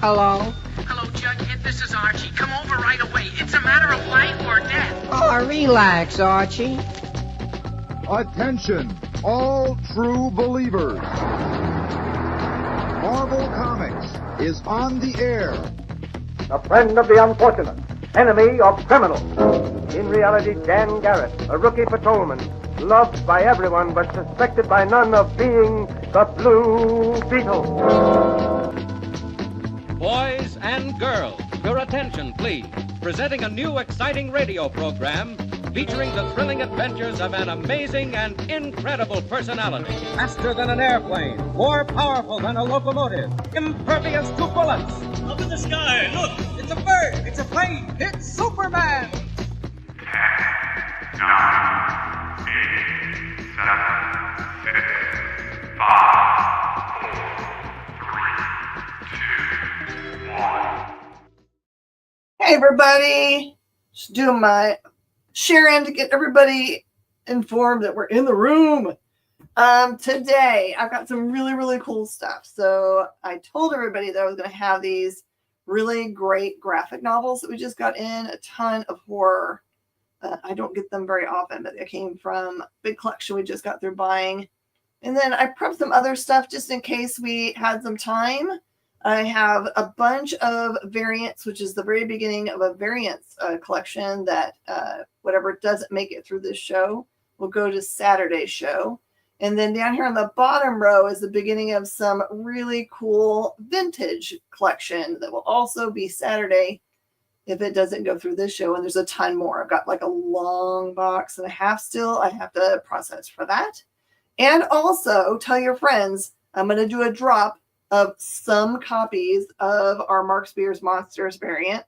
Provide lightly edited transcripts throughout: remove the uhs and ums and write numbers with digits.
Hello? Hello, Jughead. This is Archie. Come over right away. It's a matter of life or death. Oh, relax, Archie. Attention, all true believers. Marvel Comics is on the air. A friend of the unfortunate, enemy of criminals. In reality, Dan Garrett, a rookie patrolman, loved by everyone but suspected by none of being the Blue Beetle. Boys and girls, your attention, please. Presenting a new exciting radio program featuring the thrilling adventures of an amazing and incredible personality. Faster than an airplane, more powerful than a locomotive, impervious to bullets. Up in the sky, look! It's a bird, it's a plane, it's Superman! 10, 9, 8, 7, 6, 5, 4, 3, 2, 1. Hey everybody, just doing my sharing to get everybody informed that we're in the room. Today I've got some really cool stuff. So I told everybody that I was going to have these really great graphic novels that we just got in, a ton of horror. I don't get them very often, but they came from a big collection we just got through buying. And then I prepped some other stuff just in case we had some time. I have a bunch of variants, which is the very beginning of a variants collection that whatever doesn't make it through this show will go to Saturday's show. And then down here on the bottom row is the beginning of some really cool vintage collection that will also be Saturday if it doesn't go through this show. And there's a ton more. I've got like a long box and a half still. I have to process for that. And also tell your friends, I'm going to do a drop of some copies of our Mark Spears Monsters variant,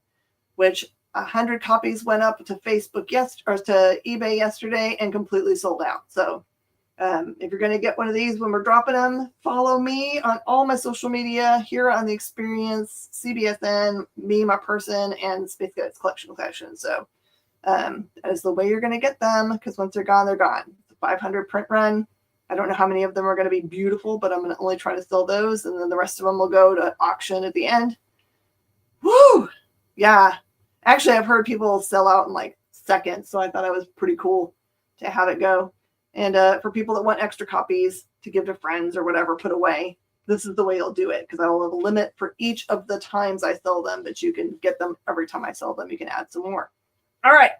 which 100 copies went up to Facebook or to eBay yesterday and completely sold out. So if you're going to get one of these when we're dropping them, follow me on all my social media here on the Experience, CBSN, me, my person, and Space Cadets Collection. So that is the way you're going to get them, because once they're gone, they're gone. It's a 500 print run. I don't know how many of them are going to be beautiful, but I'm going to only try to sell those. And then the rest of them will go to auction at the end. Woo! Yeah. Actually, I've heard people sell out in like seconds. So I thought it was pretty cool to have it go. And for people that want extra copies to give to friends or whatever, put away, this is the way you'll do it. Because I will have a limit for each of the times I sell them, but you can get them every time I sell them. You can add some more. All right.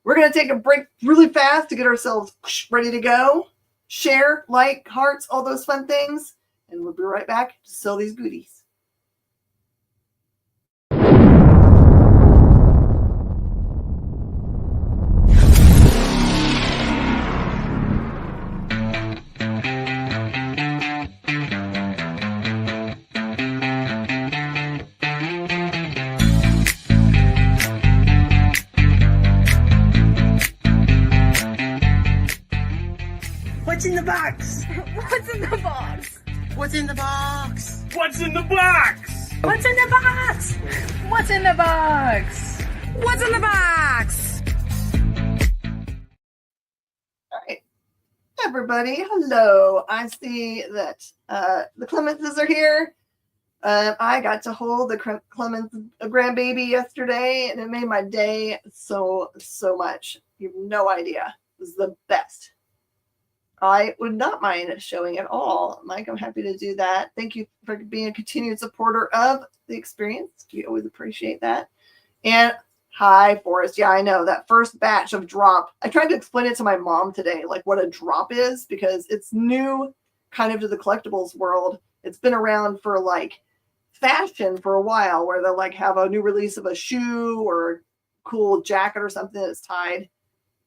We're going to take a break really fast to get ourselves ready to go. Share, like, hearts, all those fun things. And we'll be right back to sell these goodies. What's in the box? What's in the box? What's in the box? What's in the box? What's in the box? What's in the box? What's in the box? All right. Everybody, hello. I see that the Clemenses are here. I got to hold the Clemens grandbaby yesterday, and it made my day so much. You have no idea. It was the best. I would not mind showing at all. Mike, I'm happy to do that. Thank you for being a continued supporter of the Experience. We always appreciate that. And hi, Forrest. Yeah, I know that first batch of drop. I tried to explain it to my mom today, like what a drop is, because it's new kind of to the collectibles world. It's been around for like fashion for a while, where they'll like have a new release of a shoe or a cool jacket or something that's tied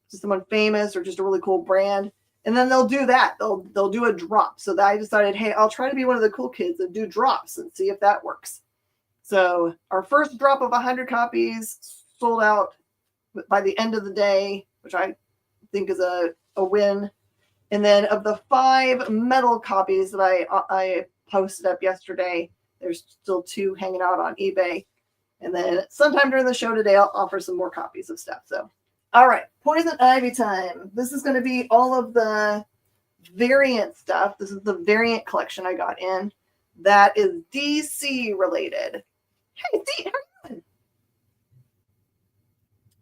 to someone famous or just a really cool brand. And then they'll do that. They'll do a drop. So I decided, hey, I'll try to be one of the cool kids and do drops and see if that works. So our first drop of 100 copies sold out by the end of the day, which I think is a win. And then of the 5 metal copies that I posted up yesterday, there's still 2 hanging out on eBay. And then sometime during the show today, I'll offer some more copies of stuff. So. All right, Poison Ivy time. This is going to be all of the variant stuff. This is the variant collection I got in. That is DC related. Hey, Steve, how are you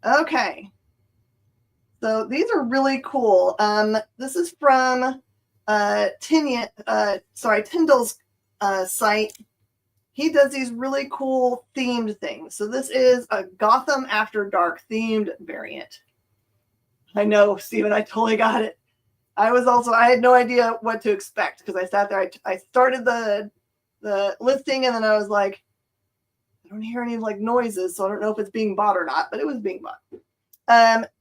doing? Okay. So these are really cool. This is from Tyndall's site. He does these really cool themed things. So this is a Gotham After Dark themed variant. I know, Steven, I totally got it. I had no idea what to expect because I sat there. I started the listing and then I was like, I don't hear any like noises, so I don't know if it's being bought or not, but it was being bought.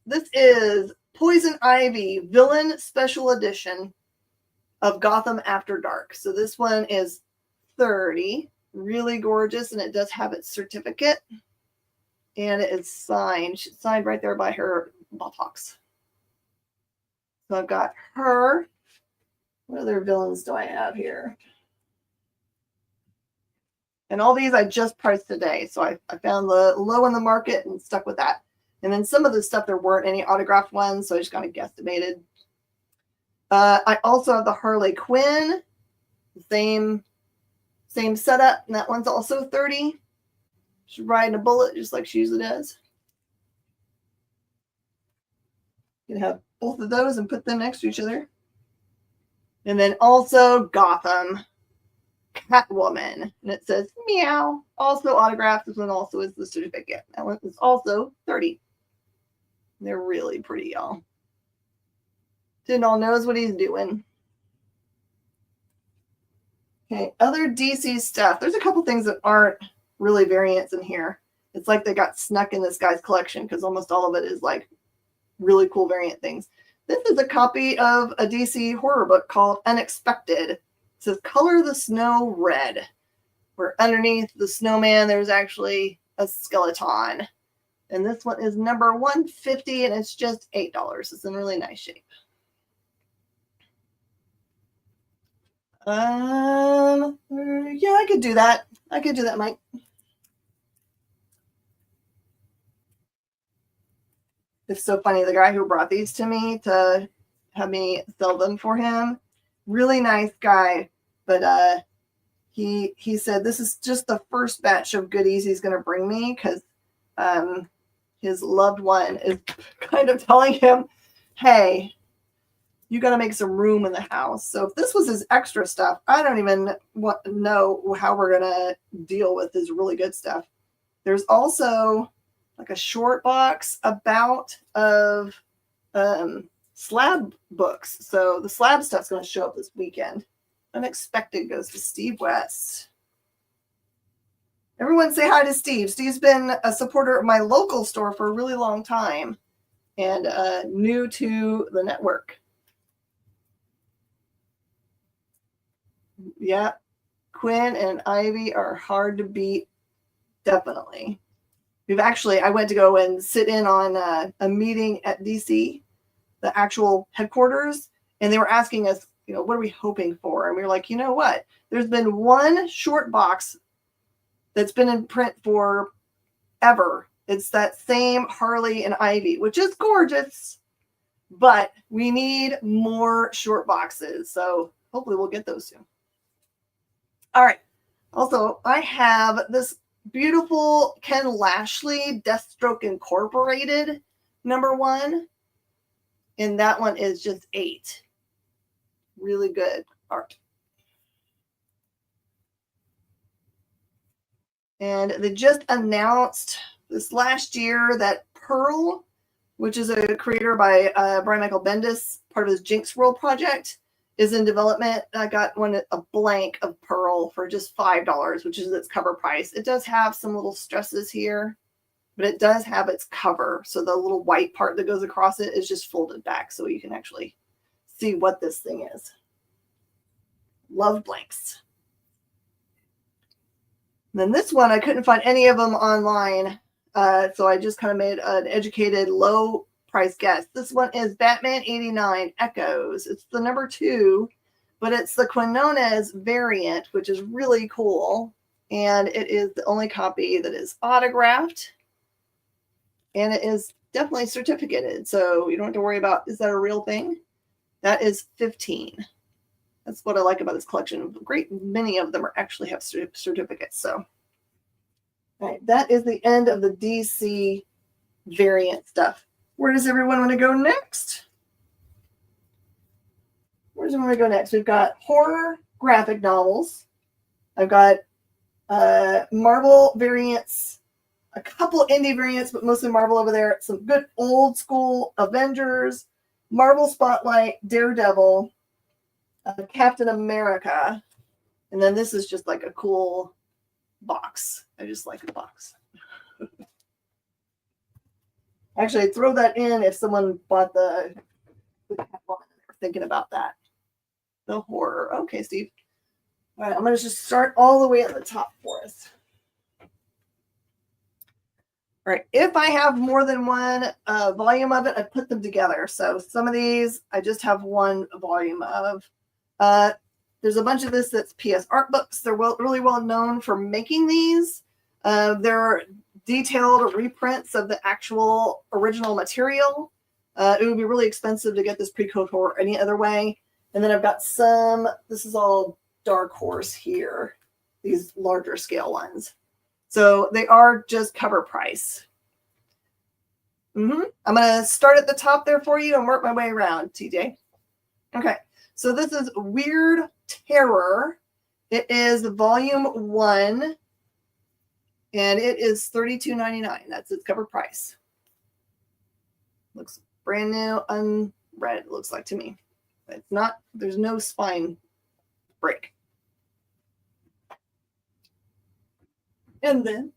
This is Poison Ivy Villain Special Edition of Gotham After Dark. So this one is 30, really gorgeous, and it does have its certificate, and it is signed. She's signed right there by her buttocks. So I've got her. What other villains do I have here? And all these I just priced today. So I found the low in the market and stuck with that. And then some of the stuff, there weren't any autographed ones, so I just kind of guesstimated. I also have the Harley Quinn. Same setup. And that one's also 30. She's riding a bullet just like she usually does. You can have both of those and put them next to each other. And then also Gotham Catwoman. And it says meow. Also autographed. This one also is the certificate. That one is also 30. They're really pretty, y'all. Tyndall knows what he's doing. Okay, other DC stuff. There's a couple things that aren't really variants in here. It's like they got snuck in this guy's collection because almost all of it is like really cool variant things. This is a copy of a DC horror book called Unexpected. It says Color the Snow Red, where underneath the snowman there's actually a skeleton. And this one is number 150 and it's just $8. It's in really nice shape. Yeah, I could do that. I could do that, Mike. It's so funny. The guy who brought these to me to have me sell them for him, really nice guy, but he said this is just the first batch of goodies he's going to bring me because his loved one is kind of telling him, hey, you got to make some room in the house. So if this was his extra stuff, I don't even know how we're going to deal with his really good stuff. There's also like a short box about of slab books. So the slab stuff's going to show up this weekend. Unexpected goes to Steve West. Everyone say hi to Steve. Steve's been a supporter of my local store for a really long time and new to the network. Yeah, Quinn and Ivy are hard to beat, definitely. I went to go and sit in on a meeting at DC, the actual headquarters, and they were asking us, what are we hoping for? And we were like, you know what? There's been one short box that's been in print for ever. It's that same Harley and Ivy, which is gorgeous, but we need more short boxes. So hopefully we'll get those soon. All right. Also, I have this beautiful Ken Lashley Deathstroke Incorporated #1. And that one is just 8. Really good art. And they just announced this last year that Pearl, which is a creator by Brian Michael Bendis, part of his Jinx World project, is in development. I got a blank of Pearl for just $5, which is its cover price. It does have some little stresses here, but it does have its cover. So the little white part that goes across it is just folded back so you can actually see what this thing is. Love blanks. And then this one, I couldn't find any of them online. So I just kind of made an educated low price guess. This one is Batman 89 Echoes. It's the #2, but it's the Quinones variant, which is really cool. And it is the only copy that is autographed. And it is definitely certificated. So you don't have to worry about, is that a real thing? That is 15. That's what I like about this collection. A great many of them actually have certificates. So All right, that is the end of the DC variant stuff. Where does everyone want to go next? Where's everyone want to go next? We've got horror graphic novels. I've got Marvel variants, a couple indie variants, but mostly Marvel over there. Some good old school Avengers, Marvel Spotlight, Daredevil, Captain America, and then this is just like a cool box. I just like the box. Actually, I'd throw that in if someone bought the Catwoman and they were thinking about that. The horror. Okay, Steve. All right, I'm going to just start all the way at the top for us. All right, if I have more than one volume of it, I put them together. So some of these, I just have one volume of. There's a bunch of this that's PS art books. They're really well known for making these. They're detailed reprints of the actual original material. It would be really expensive to get this pre-code or any other way. And then I've got some, this is all Dark Horse here, these larger scale ones. So they are just cover price. I'm going to start at the top there for you and work my way around, TJ. Okay, so this is Weird Terror. It is volume 1, and it is $32.99. That's its cover price. Looks brand new, unread, it looks like to me. It's not, there's no spine break. And then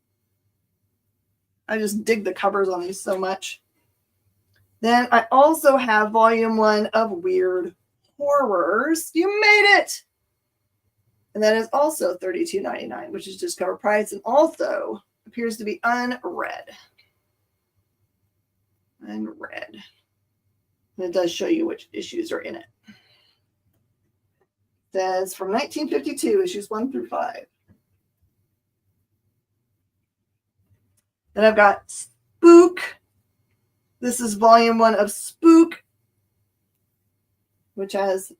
I just dig the covers on these so much. Then I also have volume 1 of Weird Horrors. You made it! And that is also $32.99, which is just cover price and also appears to be unread. Unread. And it does show you which issues are in it. It says from 1952, issues 1 through 5. Then I've got Spook. This is volume 1 of Spook, which has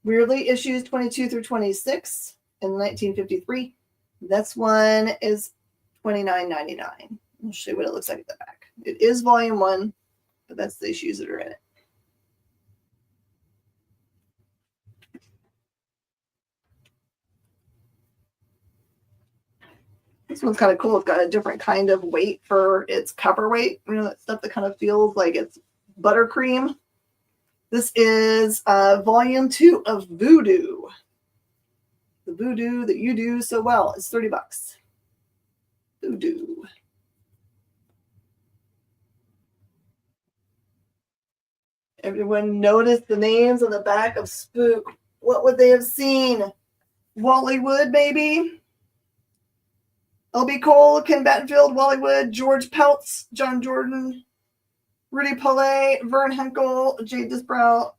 weirdly issues 22 through 26 in 1953. This one is $29.99. I'll show you what it looks like at the back. It is volume 1, but that's the issues that are in it. This one's kind of cool. It's got a different kind of weight for its cover weight. You know, that stuff that kind of feels like it's buttercream. This is volume 2 of Voodoo. The Voodoo that you do so well is $30. Voodoo. Everyone noticed the names on the back of Spook. What would they have seen? Wallywood, maybe? L.B. Cole, Ken Battenfield, Wallywood, George Peltz, John Jordan, Rudy Pillay, Vern Henkel, Jay Disbrow,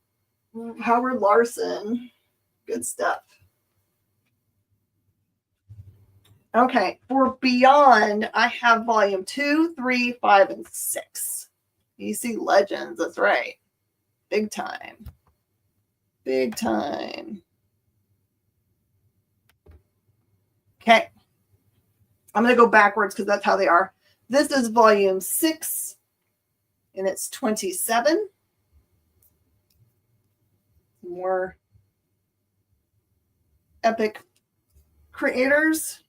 Howard Larson. Good stuff. Okay, for Beyond, I have volume 2, 3, 5, and 6. EC Legends, that's right. Big time. Big time. Okay. I'm going to go backwards because that's how they are. This is volume 6, and it's 27. More epic creators.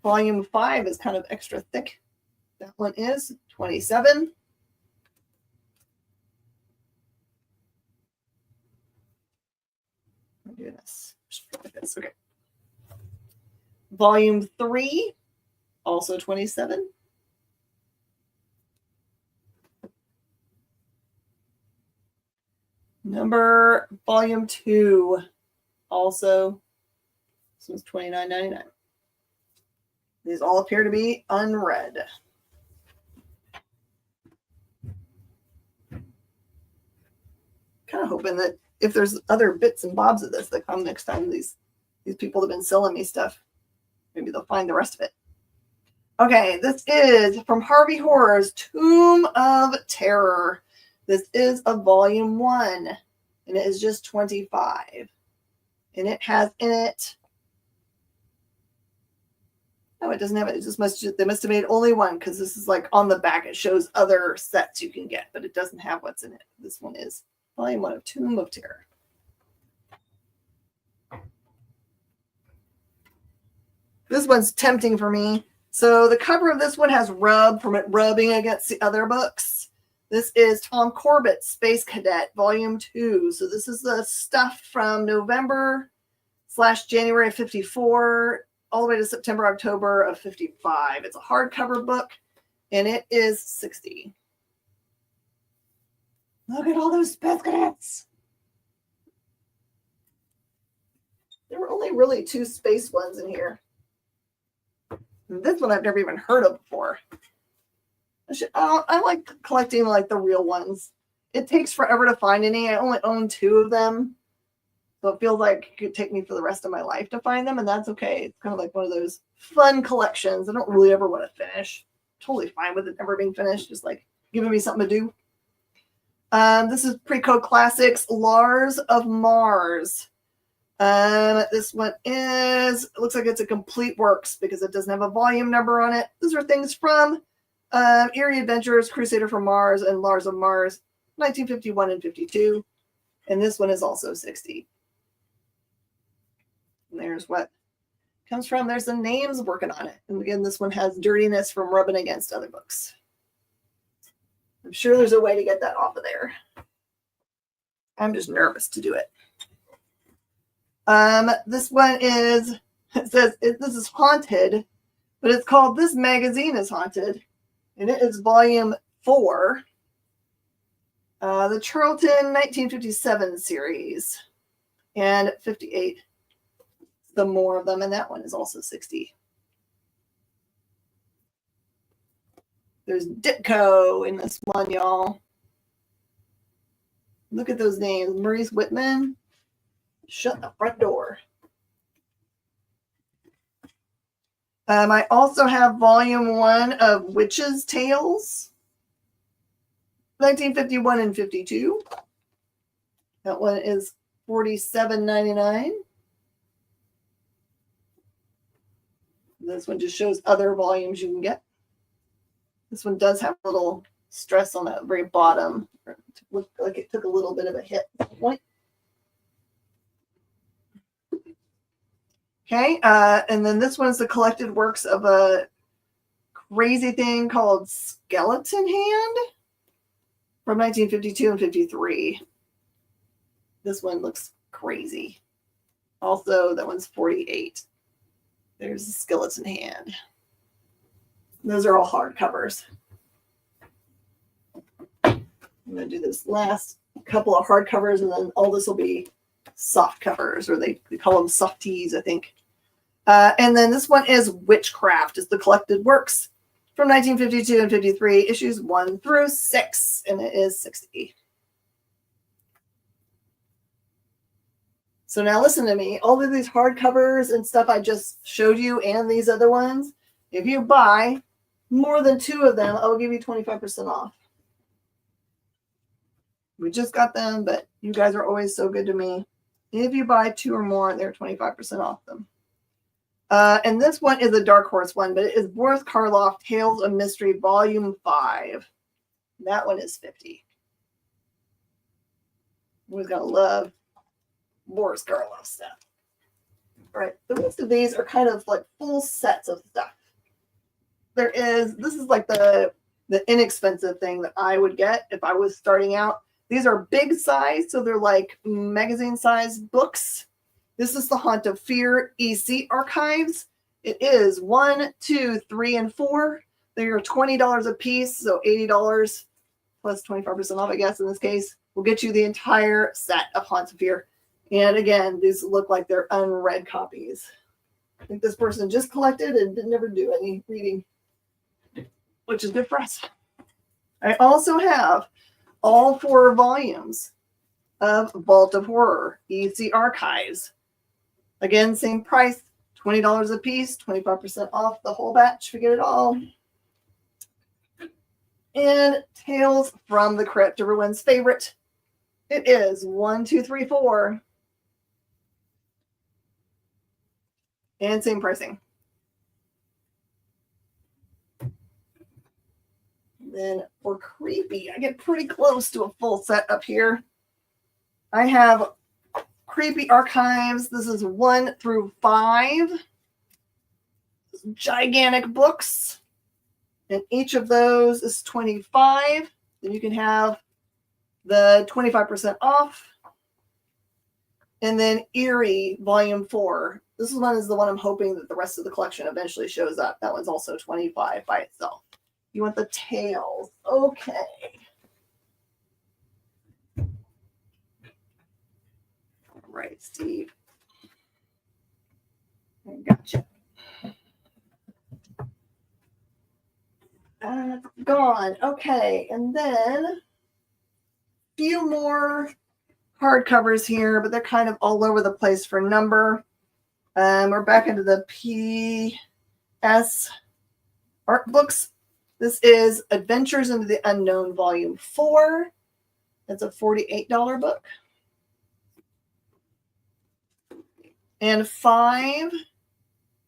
Volume 5 is kind of extra thick. That one is 27. Oh, goodness. Okay. Volume 3, also 27. Volume 2, also, this was $29.99. These all appear to be unread. Kind of hoping that if there's other bits and bobs of this that come next time, these people have been selling me stuff, maybe they'll find the rest of it. Okay, this is from Harvey Horror's Tomb of Terror. This is a volume 1, and it is just $25. And it has in it No, it doesn't have it. It just they must have made only one because this is like on the back. It shows other sets you can get, but it doesn't have what's in it. This one is Volume 1 of Tomb of Terror. This one's tempting for me. So the cover of this one has rub from it rubbing against the other books. This is Tom Corbett's Space Cadet, Volume 2. So this is the stuff from November/January of 54 all the way to September, October of 55. It's a hardcover book, and it is $60. Look at all those Space Cadets. There were only really 2 space ones in here. This one I've never even heard of before. I like collecting like the real ones. It takes forever to find any. I only own 2 of them. So it feels like it could take me for the rest of my life to find them, and that's okay. It's kind of like one of those fun collections. I don't really ever want to finish. Totally fine with it never being finished, just like giving me something to do. This is Pre-Code Classics, Lars of Mars. This one it looks like it's a complete works because it doesn't have a volume number on it. These are things from Eerie Adventures, Crusader from Mars, and Lars of Mars, 1951 and 52. And this one is also $60. And there's what comes from. There's the names working on it. And again, this one has dirtiness from rubbing against other books. I'm sure there's a way to get that off of there. I'm just nervous to do it. This one is, it says this is haunted, but it's called This Magazine is Haunted, and it is volume 4. The Charlton 1957 series, and 58. Some more of them, and that one is also $60. There's Ditko in this one, y'all. Look at those names. Maurice Whitman. Shut the front door. I also have volume 1 of Witches' Tales, 1951 and 52. That one is $47.99. This one just shows other volumes you can get. This one does have a little stress on that very bottom. It looked like it took a little bit of a hit at that point. Okay, and then this one is the collected works of a crazy thing called Skeleton Hand from 1952 and 53. This one looks crazy. Also, that one's $48. There's a Skeleton Hand. Those are all hardcovers. I'm going to do this last couple of hardcovers, and then all this will be soft covers, or they call them softies, I think. And then this one is Witchcraft. It's the collected works from 1952 and 53, issues 1 through 6, and it is $60. So now listen to me. All of these hardcovers and stuff I just showed you, and these other ones, if you buy more than 2 of them, I'll give you 25% off. We just got them, but you guys are always so good to me. If you buy 2 or more, they're 25% off them. And this one is a Dark Horse one, but it is Boris Karloff, Tales of Mystery, Volume 5. That one is $50. Always gotta love Boris Karloff stuff. All right, the rest of these are kind of like full sets of stuff. This is like the inexpensive thing that I would get if I was starting out. These are big size, so they're like magazine size books. This is the Haunt of Fear EC archives. It is 1, 2, 3, and 4. They are $20 a piece, so $80 plus 25% off, I guess, in this case, will get you the entire set of Haunts of Fear. And again, these look like they're unread copies. I think this person just collected and didn't ever do any reading, which is good for us. I also have all 4 volumes of Vault of Horror EC archives. Again, same price, $20 a piece, 25% off the whole batch. Forget it all. And Tales from the Crypt, everyone's favorite. It is 1, 2, 3, 4. And same pricing. then for creepy, I get pretty close to a full set up here. I have Creepy Archives. This is 1 through 5. Gigantic books. And each of those is $25. Then you can have the 25% off. And then Eerie Volume 4. This one is the one I'm hoping that the rest of the collection eventually shows up. That one's also $25 by itself. You want the tails. Okay. All right, Steve. I gotcha. Gone. Okay, and then a few more hardcovers here, but they're kind of all over the place for number. We're back into the PS art books. This is Adventures into the Unknown, Volume 4. That's a $48 book. And 5,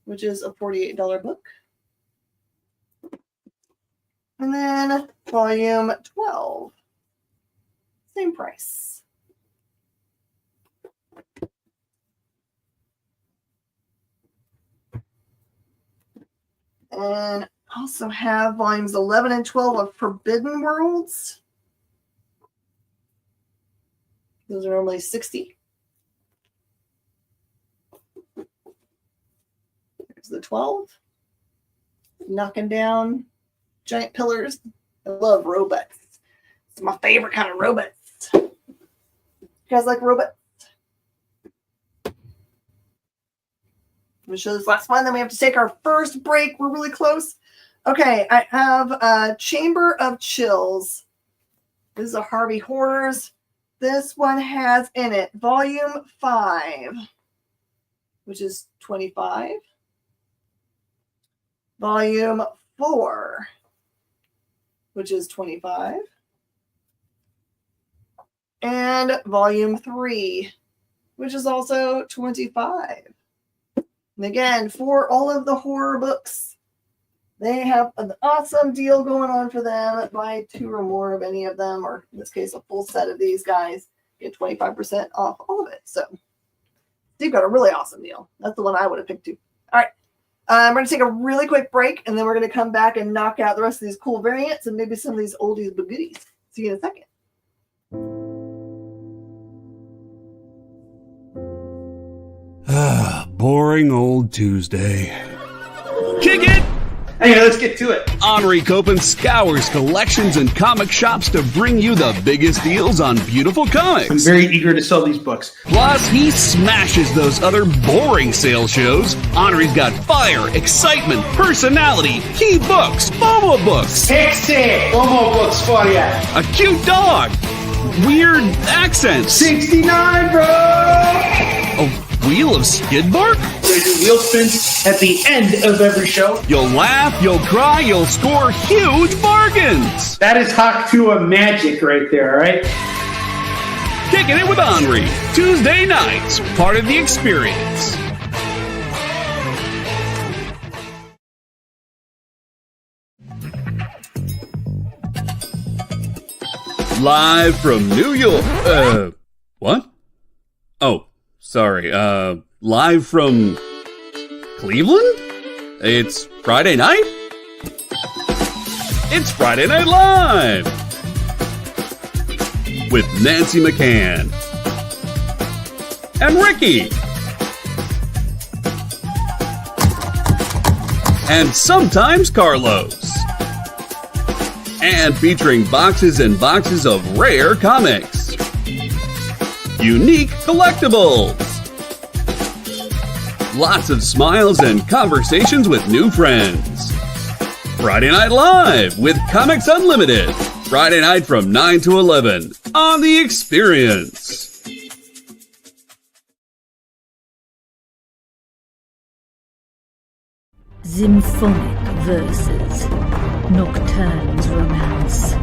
which is a $48 book. And then Volume 12. Same price. And also have volumes 11 and 12 of Forbidden Worlds. Those are normally $60. There's the 12. Knocking down giant pillars. I love robots. It's my favorite kind of robots. You guys like robots? I'm going to show this last one, then we have to take our first break. We're really close. Okay, I have Chamber of Chills. This is a Harvey Horrors. This one has in it Volume 5, which is $25. Volume 4, which is $25. And Volume 3, which is also $25. And again, for all of the horror books, they have an awesome deal going on for them. Buy 2 or more of any of them, or in this case, a full set of these guys. Get 25% off all of it. So you've got a really awesome deal. That's the one I would have picked too. All right. We're going to take a really quick break, and then we're going to come back and knock out the rest of these cool variants and maybe some of these oldies but goodies. See you in a second. Boring old Tuesday. Kick it! Hey, let's get to it. Henri Copen scours collections and comic shops to bring you the biggest deals on beautiful comics. I'm very eager to sell these books. Plus, he smashes those other boring sales shows. Henri's got fire, excitement, personality, key books, Momo books. Sexy Momo books for you. A cute dog. Weird accents. 69, bro! A wheel of skid bark? They do wheel spins at the end of every show. You'll laugh, you'll cry, you'll score huge bargains. That is Hawk 2 of magic right there, all right? Kicking it with Henri. Tuesday nights, part of the experience. Live from New York. What? Oh, sorry. Live from Cleveland? It's Friday night? It's Friday Night Live! With Nancy McCann. And Ricky. And sometimes Carlos. And featuring boxes and boxes of rare comics. Unique collectibles. Lots of smiles and conversations with new friends. Friday Night Live with Comics Unlimited. Friday night from 9 to 11 on The Experience. Symphonic verses, Nocturne's romance.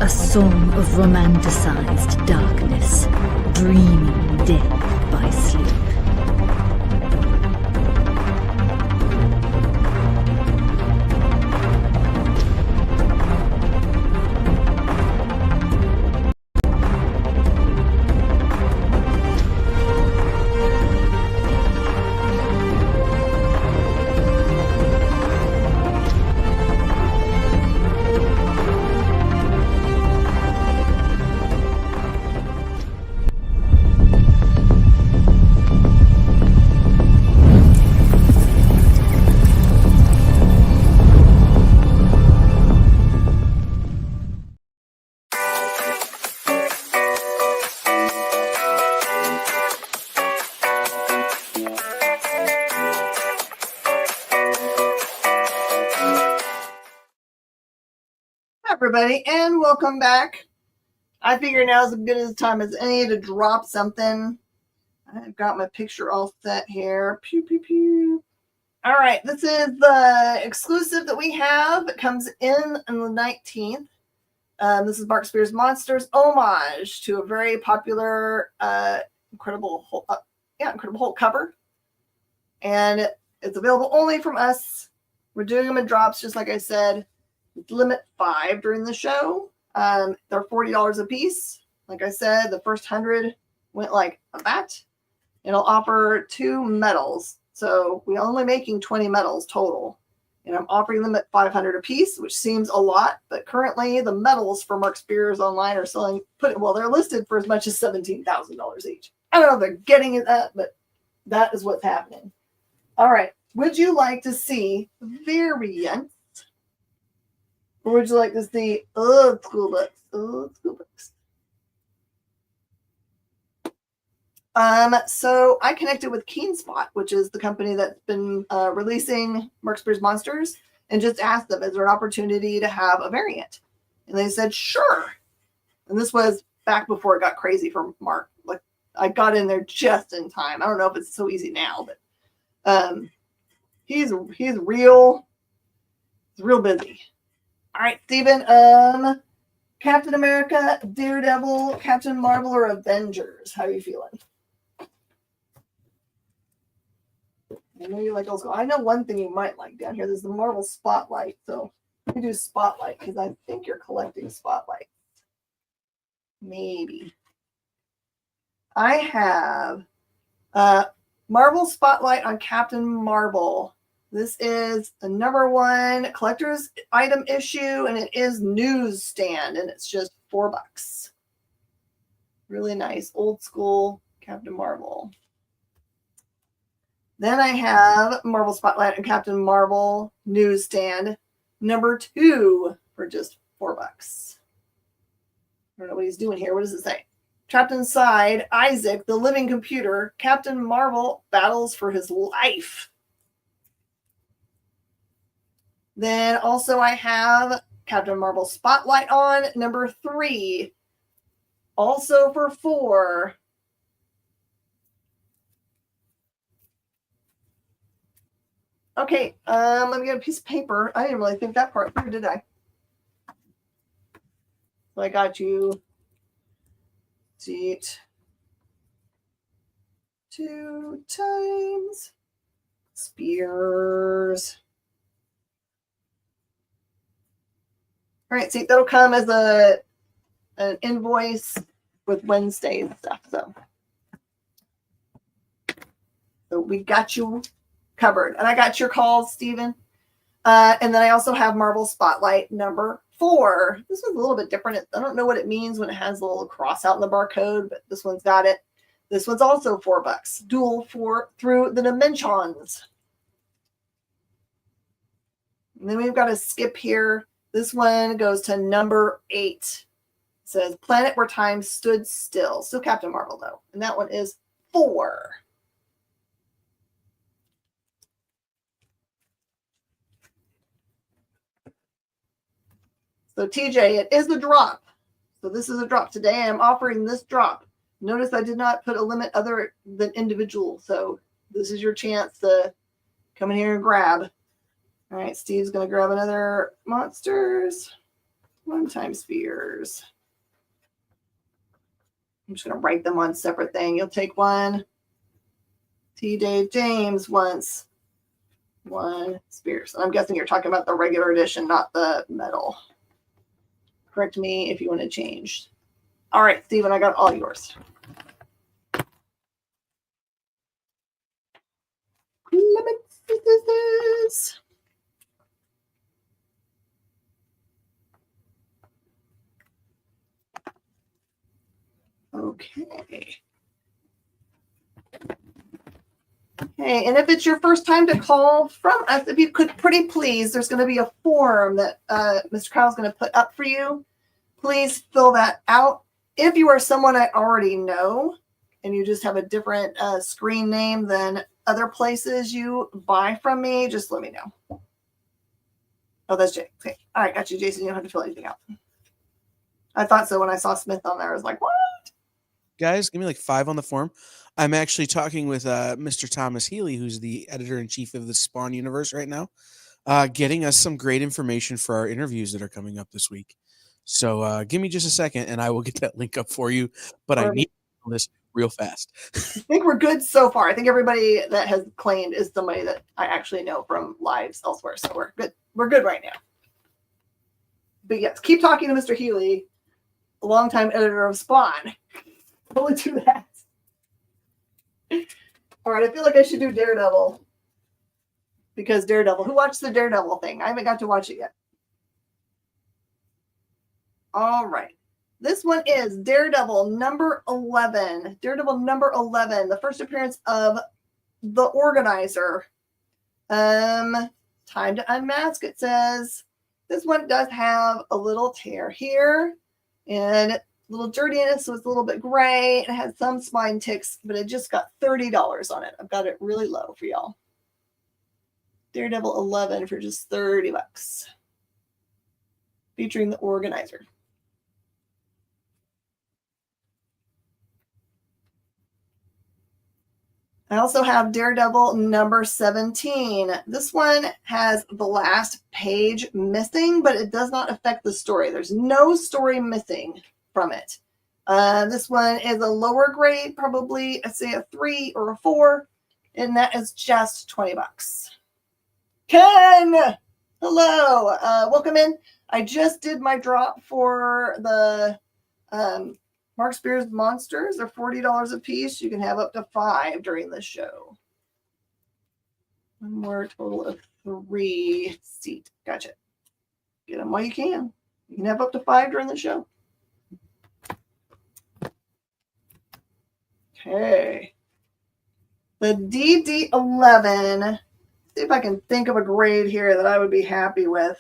A song of romanticized darkness, dreaming death by sleep. everybody, and welcome back. I figure now is as good a time as any to drop something. I've got my picture all set here. Pew, pew, pew. All right, this is the exclusive that we have. It comes in on the 19th. This is Mark Spears Monsters homage to a very popular Incredible Hulk cover. And it's available only from us. We're doing them in drops, just like I said. Limit 5 during the show. They're $40 a piece. Like I said, the first 100 went like that. It'll offer 2 medals. So we're only making 20 medals total. And I'm offering them at $500 a piece, which seems a lot. But currently, the medals for Mark Spears online are selling, they're listed for as much as $17,000 each. I don't know if they're getting it that, but that is what's happening. All right. Would you like to see variants? Or would you like to see old school books? Old school books. So I connected with KeenSpot, which is the company that's been releasing Mark Spears Monsters, and just asked them, is there an opportunity to have a variant? And they said, sure. And this was back before it got crazy for Mark. Like, I got in there just in time. I don't know if it's so easy now, but he's real busy. All right, Steven, Captain America, Daredevil, Captain Marvel, or Avengers? How are you feeling? I know you like old school. I know one thing you might like down here. There's the Marvel Spotlight. So we do Spotlight because I think you're collecting Spotlight. Maybe. I have Marvel Spotlight on Captain Marvel. This is the #1 collector's item issue, and it is newsstand, and it's just $4. Really nice, old school Captain Marvel. Then I have Marvel Spotlight and Captain Marvel newsstand, #2 for just $4. I don't know what he's doing here. What does it say? Trapped inside, Isaac, the living computer, Captain Marvel battles for his life. Then also I have Captain Marvel Spotlight on, #3, also for $4. Okay, let me get a piece of paper. I didn't really think that part through, did I? So I got you seat 2 times Spears. All right, see, that'll come as an invoice with Wednesday stuff. So we got you covered. And I got your calls, Stephen. And then I also have Marvel Spotlight #4. This one's a little bit different. I don't know what it means when it has a little cross out in the barcode, but this one's got it. This one's also $4. Dual through the dimensions. And then we've got a skip here. This one goes to #8. It says Planet Where Time Stood Still. Still Captain Marvel, though. And that one is $4. So TJ, it is a drop. So this is a drop. Today I'm offering this drop. Notice I did not put a limit other than individual. So this is your chance to come in here and grab. All right, Steve's going to grab another Monsters. 1 time Spears. I'm just going to write them on separate thing. You'll take one. T. Dave James wants 1 Spears. And I'm guessing you're talking about the regular edition, not the metal. Correct me if you want to change. All right, Steven, I got all yours. Okay. Okay, and if it's your first time to call from us, if you could pretty please, there's going to be a form that Mr. Kyle's going to put up for you. Please fill that out. If you are someone I already know and you just have a different screen name than other places you buy from me, just let me know. Oh, that's Jay. Okay. All right, got you, Jason. You don't have to fill anything out. I thought so when I saw Smith on there. I was like, what? Guys, give me like 5 on the form. I'm actually talking with Mr. Thomas Healy, who's the editor-in-chief of the Spawn universe right now, getting us some great information for our interviews that are coming up this week. So give me just a second, and I will get that link up for you. But I need this real fast. I think we're good so far. I think everybody that has claimed is somebody that I actually know from lives elsewhere. So we're good. We're good right now. But yes, keep talking to Mr. Healy, a longtime editor of Spawn. Only do that. All right, I feel like I should do Daredevil. Because Daredevil. Who watched the Daredevil thing? I haven't got to watch it yet. All right. This one is Daredevil number 11. Daredevil number 11. The first appearance of the Organizer. Time to unmask, it says. This one does have a little tear here. And a little dirtiness, so it's a little bit gray. It has some spine ticks, but it just got $30 on it. I've got it really low for y'all. Daredevil 11 for just $30. Featuring the Organizer. I also have Daredevil number 17. This one has the last page missing, but it does not affect the story. There's no story missing from it. This one is a lower grade, probably, I say a 3 or a 4, and that is just $20. Ken! Hello! Welcome in. I just did my drop for the Mark Spears Monsters. They're $40 a piece. You can have up to 5 during the show. One more, total of 3 seat. Gotcha. Get them while you can. You can have up to 5 during the show. Okay. The DD11. See if I can think of a grade here that I would be happy with.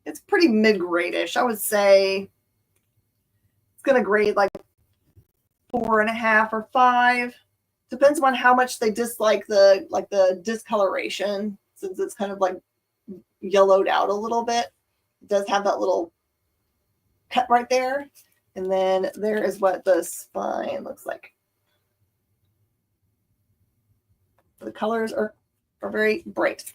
It's pretty mid-grade-ish. I would say it's going to grade like 4.5 or 5. Depends on how much they dislike the discoloration, since it's kind of like yellowed out a little bit. It does have that little cut right there. And then there is what the spine looks like. The colors are very bright.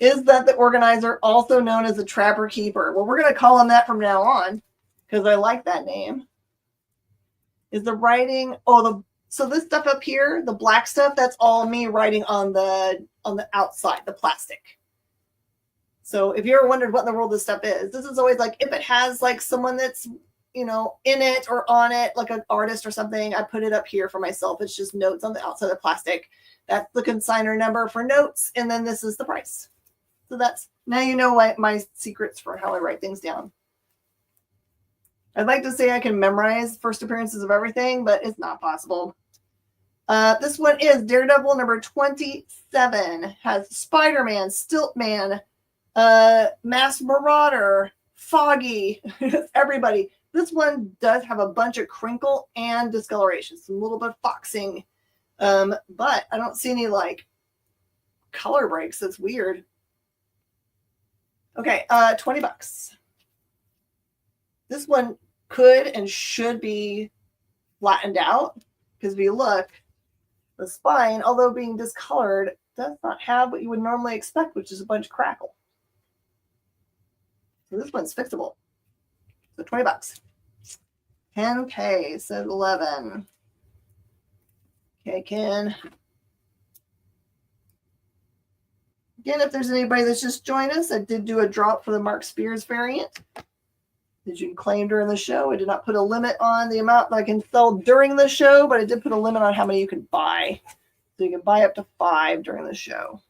Is that the Organizer, also known as the Trapper Keeper? Well, we're going to call him that from now on because I like that name. Is the writing? So this stuff up here, the black stuff, that's all me writing on the outside, the plastic. So if you ever wondered what in the world this stuff is, this is always like if it has like someone that's in it or on it, like an artist or something, I put it up here for myself. It's just notes on the outside of the plastic. That's the consignor number for notes, and then this is the price. So that's, now you know my secrets for how I write things down. I'd like to say I can memorize first appearances of everything, but it's not possible. This one is Daredevil number 27. Has Spider-Man, Stiltman, Mass Marauder, Foggy, everybody. This one does have a bunch of crinkle and discoloration, some little bit of foxing, but I don't see any like color breaks. That's weird. Okay, $20. This one could and should be flattened out because if you look, the spine, although being discolored, does not have what you would normally expect, which is a bunch of crackle. So this one's fixable. So $20. 10K, so 11. Okay, Ken. Again, if there's anybody that's just joined us, I did do a drop for the Mark Spears variant that you can claim during the show. I did not put a limit on the amount that I can sell during the show, but I did put a limit on how many you can buy. So you can buy up to 5 during the show.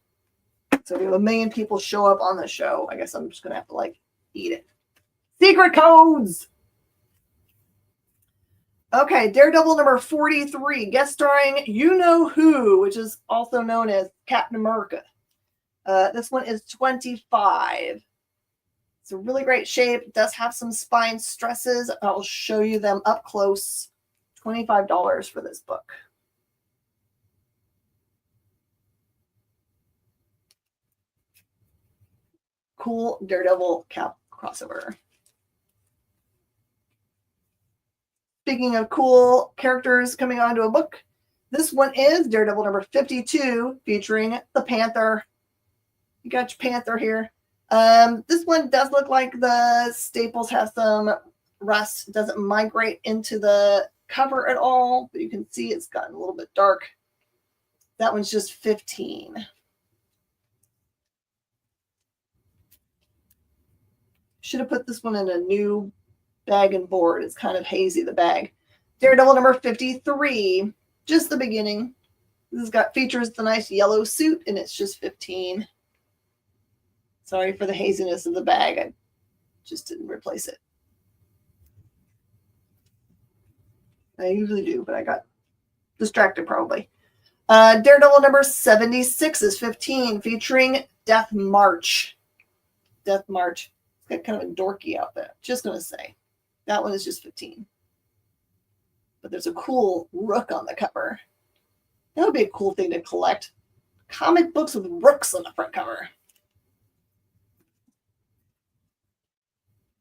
So if we have 1 million people show up on the show, I guess I'm just going to have to like eat it. Secret codes! Okay, Daredevil number 43, guest starring you-know-who, which is also known as Captain America. This one is $25. It's a really great shape. It does have some spine stresses. I'll show you them up close. $25 for this book. cool Daredevil Cap crossover. Speaking of cool characters coming onto a book, this one is Daredevil number 52, featuring the Panther. You got your Panther here. This one does look like the staples have some rust. It doesn't migrate into the cover at all, but you can see it's gotten a little bit dark. That one's just 15. Should have put this one in a new bag and board. It's kind of hazy, the bag. Daredevil number 53, just the beginning. This has got features the nice yellow suit, and it's just 15. Sorry for the haziness of the bag. I just didn't replace it. I usually do, but I got distracted probably. Daredevil number 76 is 15, featuring Death March. Death March. It's got kind of a dorky outfit. Just going to say. That one is just 15. But there's a cool rook on the cover. That would be a cool thing to collect. Comic books with rooks on the front cover.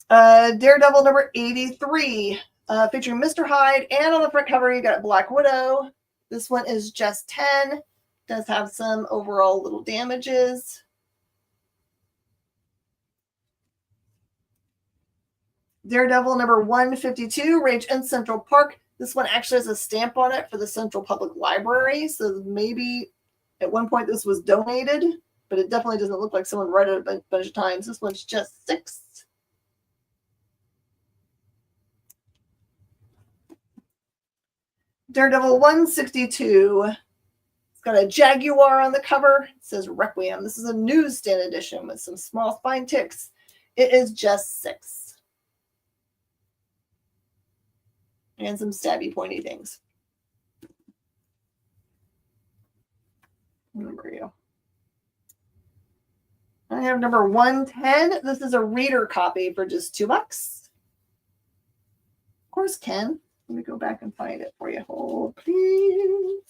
Daredevil number 83, featuring Mr. Hyde. And on the front cover, you got Black Widow. This one is just 10. Does have some overall little damages. Daredevil number 152, Rage in Central Park. This one actually has a stamp on it for the Central Public Library. So maybe at one point this was donated, but it definitely doesn't look like someone read it a bunch of times. This one's just 6. Daredevil 162. It's got a jaguar on the cover. It says Requiem. This is a newsstand edition with some small fine ticks. It is just 6. And some stabby pointy things. Where are you? I have number 110. This is a reader copy for just $2. Of course, Ken. Let me go back and find it for you. Hold, please.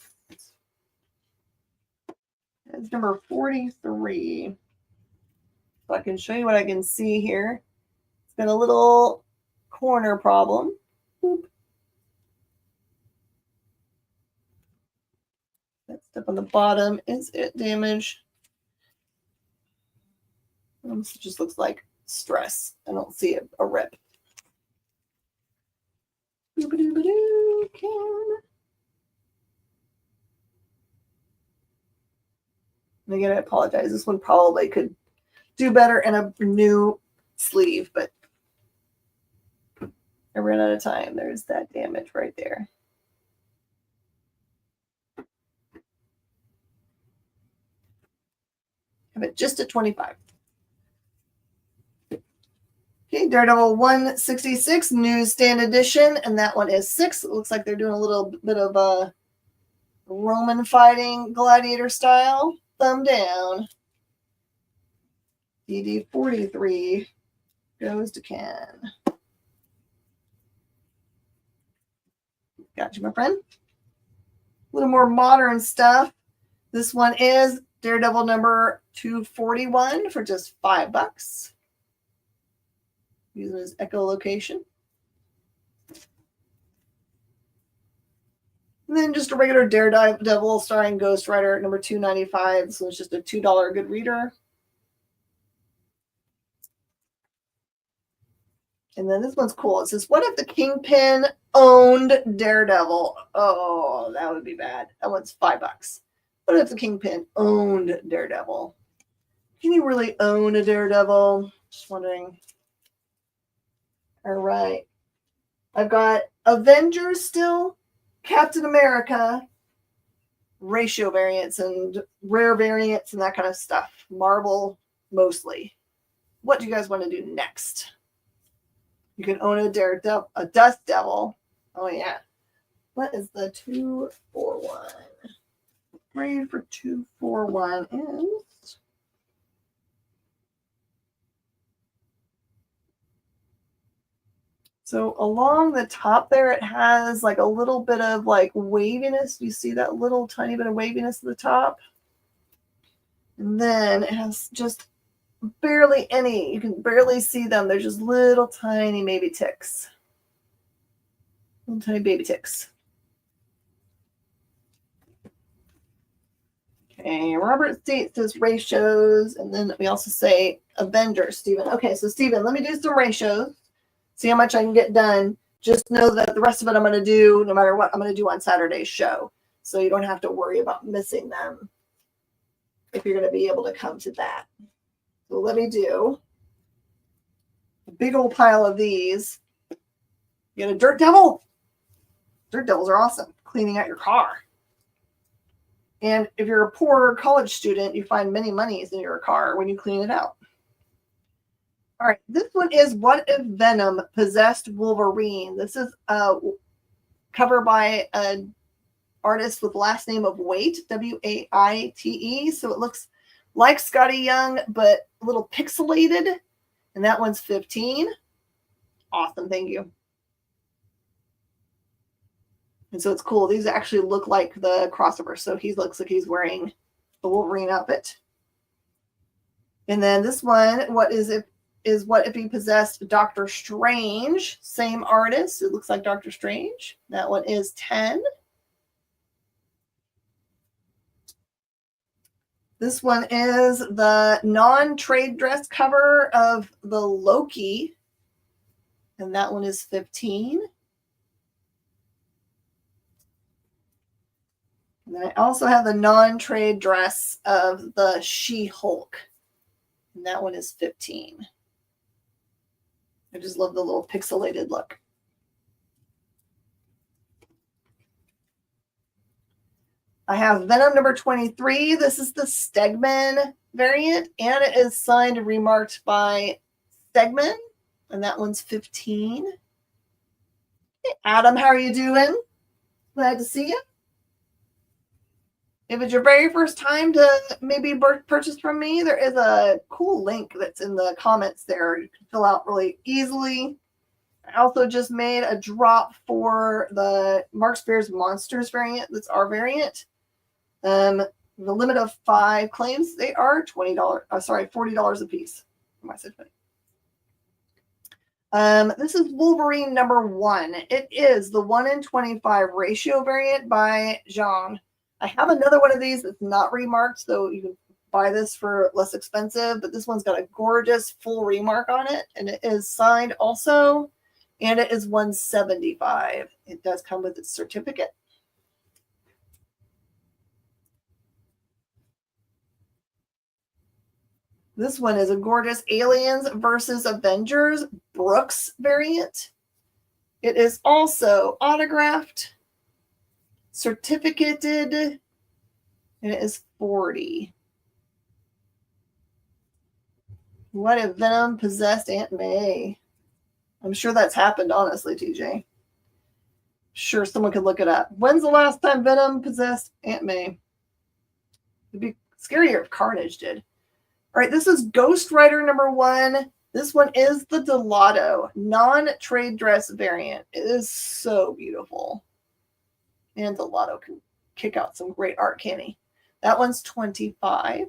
It's number 43. So I can show you what I can see here. It's been a little corner problem. Boop. That stuff on the bottom, is it damaged? This just looks like stress. I don't see a rip. And again, I apologize. This one probably could do better in a new sleeve, but I ran out of time. There's that damage right there. Have it just at 25. Okay, Daredevil 166 newsstand edition, and that one is 6. It looks like they're doing a little bit of a Roman fighting gladiator style. Thumb down. DD 43 goes to Ken. Got you, my friend. A little more modern stuff. This one is Daredevil number 241 for just $5. Using his echolocation. And then just a regular Daredevil starring Ghost Rider number 295. So it's just a $2 good reader. And then this one's cool. It says, what if the Kingpin owned Daredevil? Oh, that would be bad. That one's $5. What if the Kingpin owned Daredevil? Can you really own a Daredevil? Just wondering. All right. I've got Avengers still, Captain America, ratio variants and rare variants and that kind of stuff. Marvel mostly. What do you guys want to do next? You can own a Daredevil, a Dust Devil. Oh, yeah. What is the 241? Grade for 241 is... So along the top there, it has like a little bit of like waviness. You see that little tiny bit of waviness at the top? And then it has just barely any. You can barely see them. They're just little tiny maybe ticks. Little tiny baby ticks. Okay, Robert States says ratios, and then we also say Avengers, Stephen. Okay, so Stephen, let me do some ratios, see how much I can get done. Just know that the rest of it I'm going to do, no matter what, I'm going to do on Saturday's show. So you don't have to worry about missing them if you're going to be able to come to that. So let me do a big old pile of these. You got a dirt devil? Dirt devils are awesome. Cleaning out your car. And if you're a poor college student, you find many monies in your car when you clean it out. All right, this one is What If Venom Possessed Wolverine? This is a cover by an artist with last name of Waite, W-A-I-T-E. So it looks like Scotty Young, but a little pixelated. And that one's 15. Awesome, thank you. And so it's cool. These actually look like the crossover. So he looks like he's wearing a Wolverine outfit. And then this one, What If He Possessed Doctor Strange? Same artist. It looks like Doctor Strange. That one is 10. This one is the non-trade dress cover of the Loki. And that one is 15. And then I also have the non-trade dress of the She-Hulk. And that one is 15. I just love the little pixelated look. I have Venom number 23. This is the Stegman variant, and it is signed and remarked by Stegman, and that one's 15. Hey, Adam, how are you doing? Glad to see you. If it's your very first time to maybe purchase from me, there is a cool link that's in the comments there. You can fill out really easily. I also just made a drop for the Mark Spears Monsters variant. That's our variant. The limit of 5 claims, they are $40 a piece. This is Wolverine number 1. It is the 1 in 25 ratio variant by Jean. I have another one of these that's not remarked, so you can buy this for less expensive, but this one's got a gorgeous full remark on it, and it is signed also, and it is $175. It does come with its certificate. This one is a gorgeous Aliens versus Avengers Brooks variant. It is also autographed, certificated, and it is 40. What if Venom possessed Aunt May? I'm sure that's happened, honestly, TJ. Sure, someone could look it up. When's the last time Venom possessed Aunt May? It'd be scarier if Carnage did. All right, this is Ghost Rider number 1. This one is the Delato non-trade dress variant. It is so beautiful. And Delato can kick out some great art, can he? That one's 25.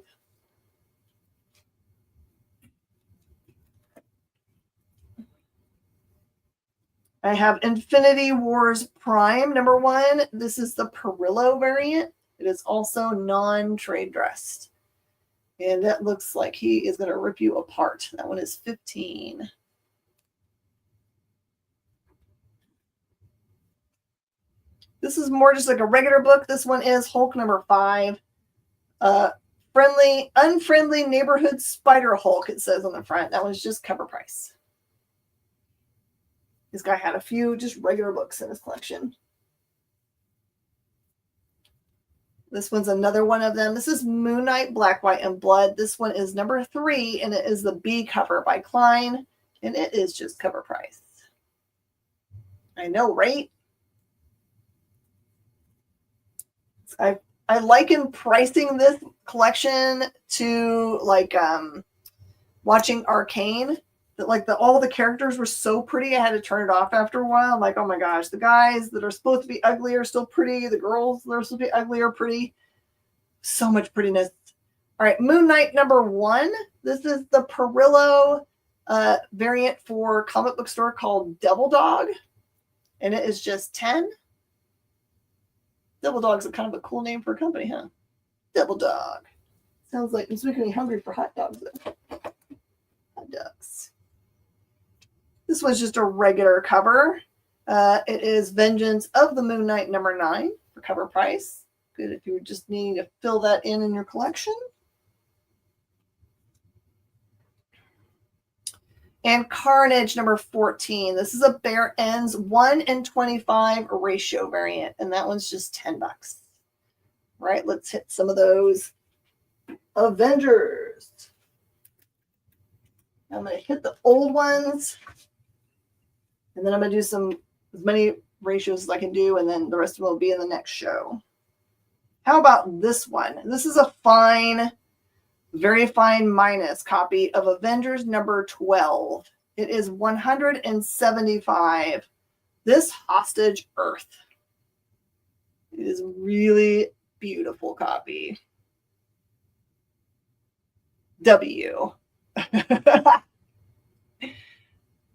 I have Infinity Wars Prime number 1. This is the Perillo variant. It is also non-trade dressed. And that looks like he is going to rip you apart. That one is 15. This is more just like a regular book. This one is Hulk number 5. Unfriendly Neighborhood Spider Hulk, it says on the front. That one's just cover price. This guy had a few just regular books in his collection. This one's another one of them. This is Moon Knight, Black, White, and Blood. This one is number 3, and it is the B cover by Klein, and it is just cover price. I know, right? I liken pricing this collection to like watching Arcane. That like all the characters were so pretty, I had to turn it off after a while. I'm like, oh my gosh, the guys that are supposed to be ugly are still pretty. The girls that are supposed to be ugly are pretty. So much prettiness. All right, Moon Knight number 1. This is the Perillo variant for comic book store called Devil Dog, and it is just 10. Devil Dog's a kind of a cool name for a company, huh? Devil Dog. Sounds like it's making me hungry for hot dogs, though. Hot dogs. This was just a regular cover. It is Vengeance of the Moon Knight number 9 for cover price. Good if you were just needing to fill that in your collection. And Carnage number 14. This is a bare ends 1:25 ratio variant, and that one's just $10. Right, let's hit some of those Avengers. I'm going to hit the old ones, and then I'm going to do as many ratios as I can do, and then the rest of them will be in the next show. How about this one? This is a fine, very fine minus copy of Avengers number 12. It is 175. This Hostage Earth. It is really beautiful copy. W.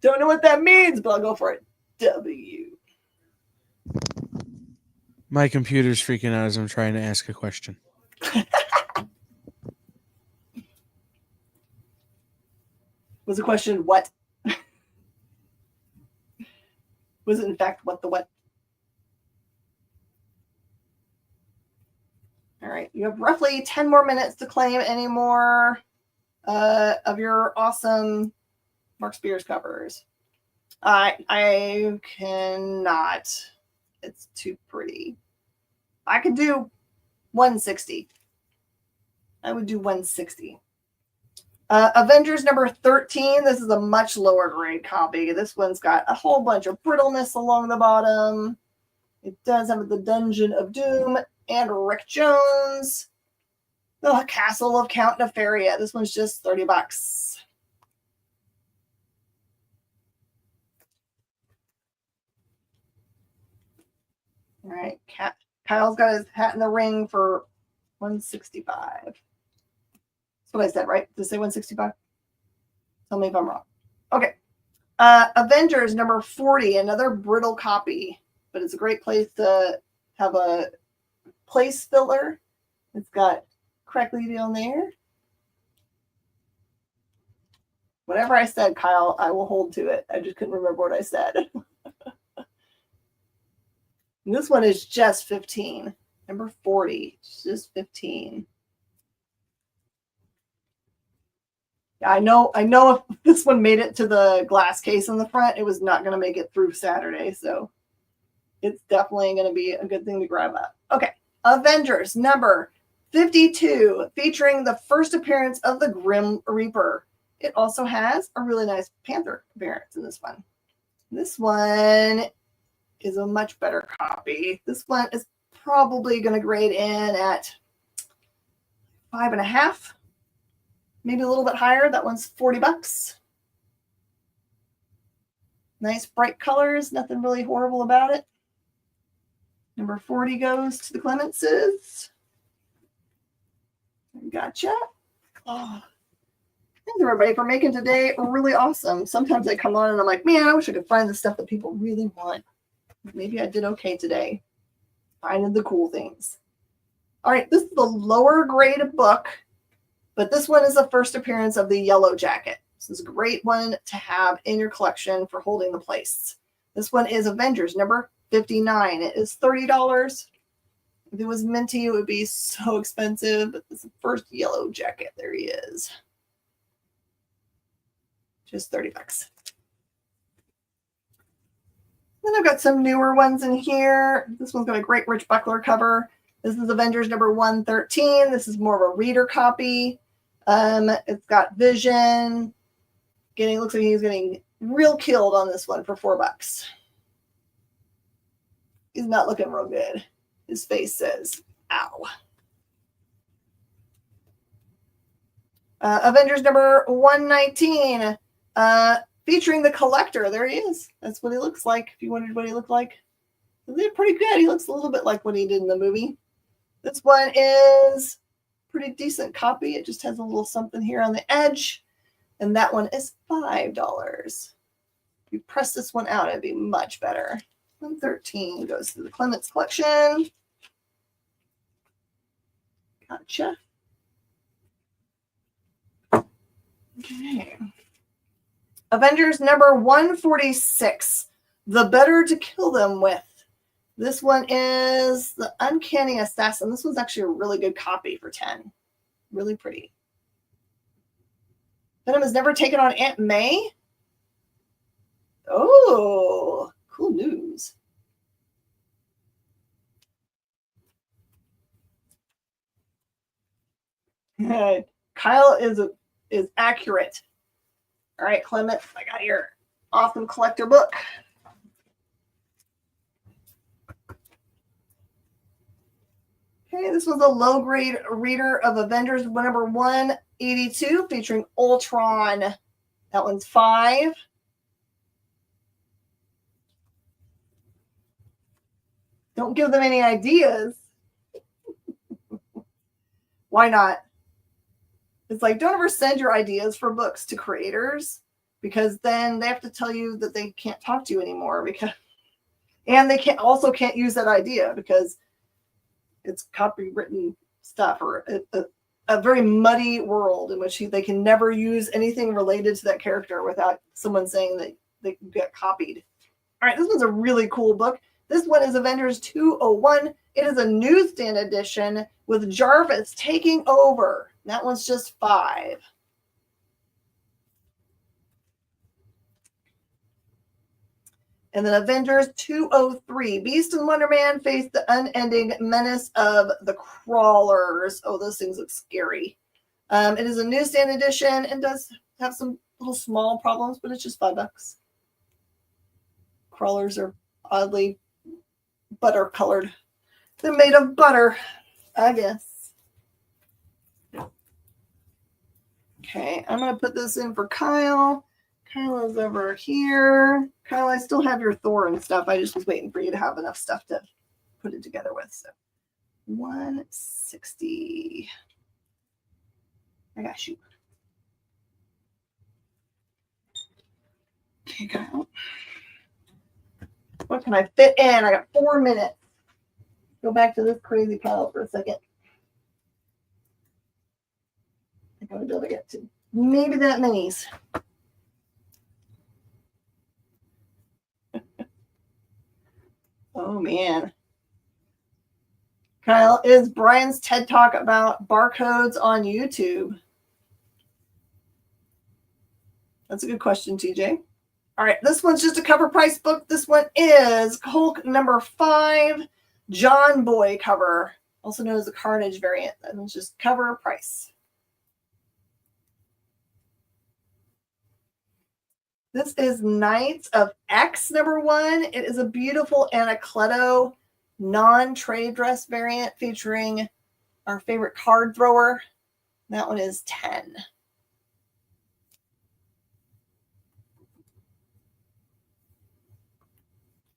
Don't know what that means, but I'll go for it. W. My computer's freaking out as I'm trying to ask a question. Was the question what? Was it in fact what the what? All right, you have roughly 10 more minutes to claim any more of your awesome Mark Spears covers. I cannot. It's too pretty. I could do 160. I would do 160. Avengers number 13. This is a much lower grade copy. This one's got a whole bunch of brittleness along the bottom. It does have the Dungeon of Doom and Rick Jones. The Castle of Count Nefaria. This one's just $30. All right, Kyle's got his hat in the ring for 165. That's what I said, right? Did I say 165? Tell me if I'm wrong. Okay. Avengers number 40, another brittle copy, but it's a great place to have a place filler. It's got crackly down there. Whatever I said, Kyle, I will hold to it. I just couldn't remember what I said. And this one is just 15. Number 40, it's just 15. Yeah, I know if this one made it to the glass case on the front, it was not going to make it through Saturday. So it's definitely going to be a good thing to grab up. Okay. Avengers number 52, featuring the first appearance of the Grim Reaper. It also has a really nice Panther appearance in this one. This one is a much better copy. This one is probably going to grade in at 5.5, maybe a little bit higher. That one's $40. Nice bright colors, nothing really horrible about it. Number 40 goes to the Clemenses. Gotcha. Oh, thanks everybody for making today really awesome. Sometimes I come on and I'm like, man, I wish I could find the stuff that people really want. Maybe I did okay today. Finding the cool things. All right, this is the lower grade book, but this one is the first appearance of the Yellow Jacket. This is a great one to have in your collection for holding the place. This one is Avengers number 59. It is $30. If it was minty, it would be so expensive, but this is the first Yellow Jacket. There he is. Just $30. Then I've got some newer ones in here. This one's got a great Rich Buckler cover. This is Avengers number 113. This is more of a reader copy. It's got Vision. Looks like he's getting real killed on this one for $4. He's not looking real good. His face says, ow. Avengers number 119. Featuring the Collector. There he is. That's what he looks like. If you wondered what he looked like. He did pretty good. He looks a little bit like what he did in the movie. This one is pretty decent copy. It just has a little something here on the edge. And that one is $5. If you press this one out, it'd be much better. 113 goes to the Clements collection. Gotcha. Okay. Avengers number 146. The Better to Kill Them With. This one is the Uncanny Assassin. This one's actually a really good copy for 10. Really pretty. Venom has never taken on Aunt May. Oh, cool news. Kyle is accurate. All right, Clement, I got your awesome collector book. Okay, this was a low-grade reader of Avengers number 182 featuring Ultron. That one's $5. Don't give them any ideas. Why not? It's like, don't ever send your ideas for books to creators, because then they have to tell you that they can't talk to you anymore, and they can't use that idea because it's copywritten stuff, or a very muddy world in which they can never use anything related to that character without someone saying that they get copied. All right, this one's a really cool book. This one is Avengers 201. It is a newsstand edition with Jarvis taking over. That one's just $5. And then Avengers 203. Beast and Wonder Man face the unending menace of the Crawlers. Oh, those things look scary. It is a newsstand edition and does have some little small problems, but it's just $5. Crawlers are oddly butter colored. They're made of butter, I guess. Okay, I'm going to put this in for Kyle. Kyle is over here. Kyle, I still have your Thor and stuff. I just was waiting for you to have enough stuff to put it together with. So 160. I got you. Okay, Kyle. What can I fit in? I got 4 minutes. Go back to this crazy pile for a second. I think I'm going to be able to get to maybe that minis. Oh, man. Kyle, is Brian's TED Talk about barcodes on YouTube? That's a good question, TJ. All right, this one's just a cover price book. This one is Hulk number 5, John Boy cover, also known as the Carnage variant. That one's just cover price. This is Knights of X number 1. It is a beautiful Anacleto non-trade dress variant featuring our favorite card thrower. That one is 10.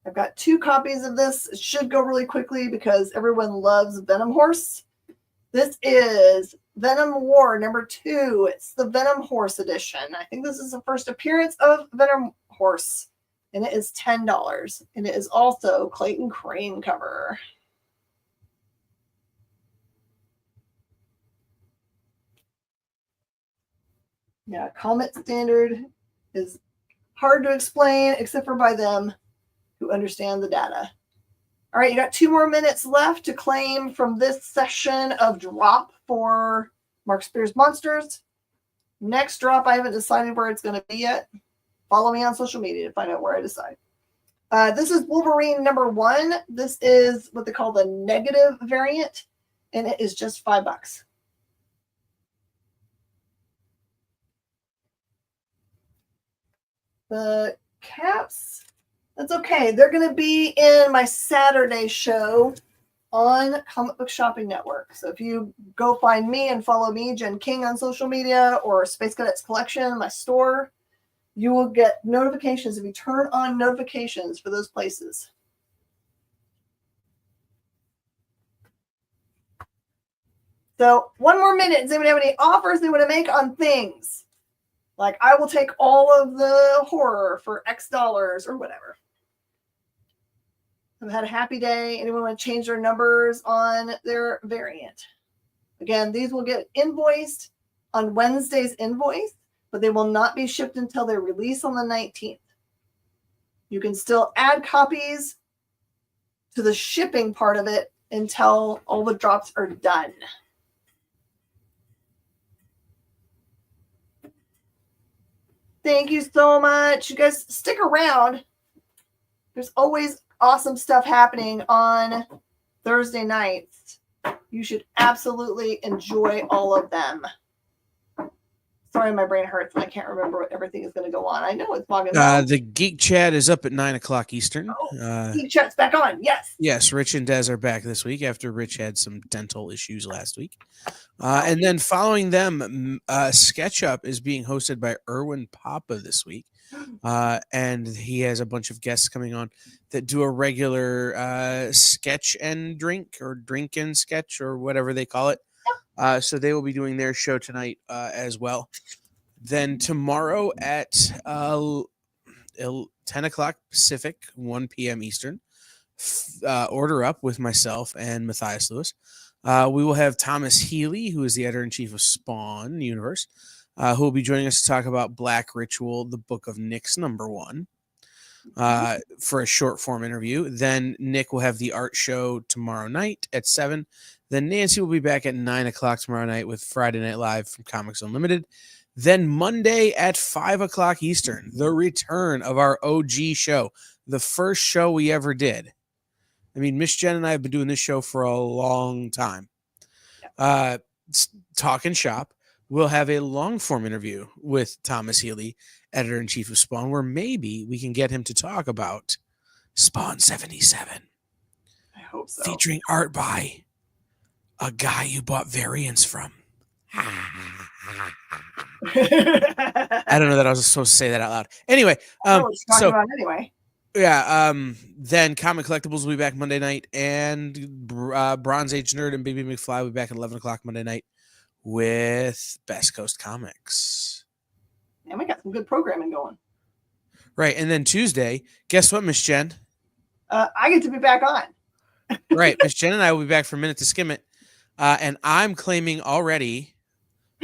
I've got 2 copies of this. It should go really quickly because everyone loves Venom Horse. This is Venom War number 2. It's the Venom Horse edition. I think this is the first appearance of Venom Horse, and it is $10. And it is also Clayton Crane cover. Yeah, Comet Standard is hard to explain except for by them who understand the data. All right, you got 2 more minutes left to claim from this session of drop for Mark Spears Monsters. Next drop, I haven't decided where it's going to be yet. Follow me on social media to find out where I decide. This is Wolverine number 1. This is what they call the negative variant, and it is just $5. The caps, that's okay. They're going to be in my Saturday show on Comic Book Shopping Network. So if you go find me and follow me, Jen King, on social media, or Space Cadets Collection, my store, you will get notifications if you turn on notifications for those places. So 1 more minute. Does anybody have any offers they want to make on things? Like, I will take all of the horror for X dollars or whatever. I've had a happy day. Anyone want to change their numbers on their variant? Again, these will get invoiced on Wednesday's invoice, but they will not be shipped until their release on the 19th. You can still add copies to the shipping part of it until all the drops are done. Thank you so much. You guys stick around. There's always awesome stuff happening on Thursday nights. You should absolutely enjoy all of them. Sorry, my brain hurts and I can't remember what everything is going to go on. I know it's bogging down. The Geek Chat is up at 9 o'clock Eastern. Geek Chat's back on. Yes. Yes, Rich and Des are back this week after Rich had some dental issues last week. And then following them, Sketch Up is being hosted by Erwin Papa this week. And he has a bunch of guests coming on that do a regular sketch and drink, or drink and sketch, or whatever they call it. So they will be doing their show tonight as well. Then tomorrow at 10 o'clock Pacific, 1 p.m. Eastern, Order Up with myself and Matthias Lewis. We will have Thomas Healy, who is the editor-in-chief of Spawn Universe, who will be joining us to talk about Black Ritual, the Book of Nyx #1, for a short-form interview. Then Nick will have the art show tomorrow night at 7. Then Nancy will be back at 9 o'clock tomorrow night with Friday Night Live from Comics Unlimited. Then Monday at 5 o'clock Eastern, the return of our OG show, the first show we ever did. I mean, Miss Jen and I have been doing this show for a long time. Talking Shop. We'll have a long-form interview with Thomas Healy, editor-in-chief of Spawn, where maybe we can get him to talk about Spawn 77. I hope so. Featuring art by a guy you bought variants from. I don't know that I was supposed to say that out loud. Anyway, then Comic Collectibles will be back Monday night, and Bronze Age Nerd and Baby McFly will be back at 11 o'clock Monday night with Best Coast Comics. And we got some good programming going. Right, and then Tuesday, guess what, Miss Jen? I get to be back on. Right, Miss Jen and I will be back for a minute to skim it. And I'm claiming already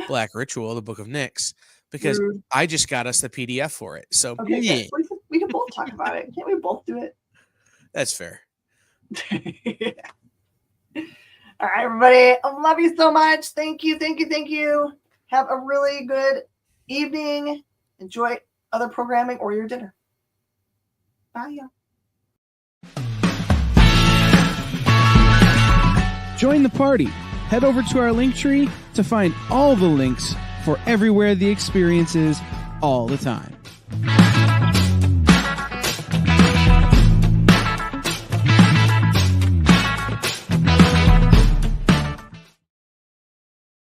Black Ritual, the Book of Nyx, because I just got us the PDF for it. So okay, we can both talk about it. Can't we both do it? That's fair. All right, everybody. I love you so much. Thank you. Thank you. Thank you. Have a really good evening. Enjoy other programming or your dinner. Bye, y'all. Join the party. Head over to our Linktree to find all the links for everywhere the experience is all the time.